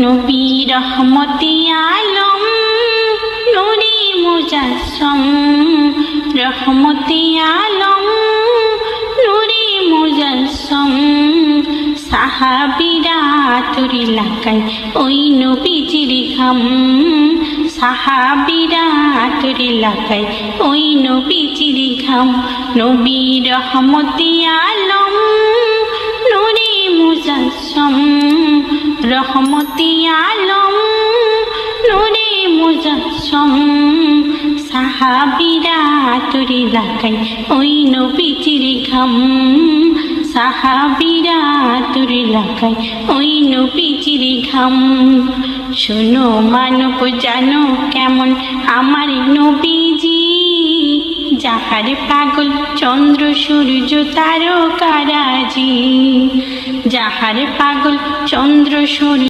নবী রহমতে আলম নূরে মুজাসসম, রহমতে আলম নূরে মুজাসসম। সাহাবীরা তোর এলাকায় ওই নবীজির ঘাম, সাহাবীরা তোর এলাকায় ওই নবীজির ঘাম। নবী রহমতে আলম নূরে মুজাসসম, রহমতে আলম নূরে মুজাসসম। সাহাবীরা তোর এলাকায় ওই নবীজির ঘাম, সাহাবীরা তোর এলাকায় ওই নবীজির ঘাম। শোনো মানব জানো কেমন আমার নবীজি, যাহার পাগল চন্দ্র সূর্য তারকারাজি, যাহার পাগল চন্দ্র সূর্য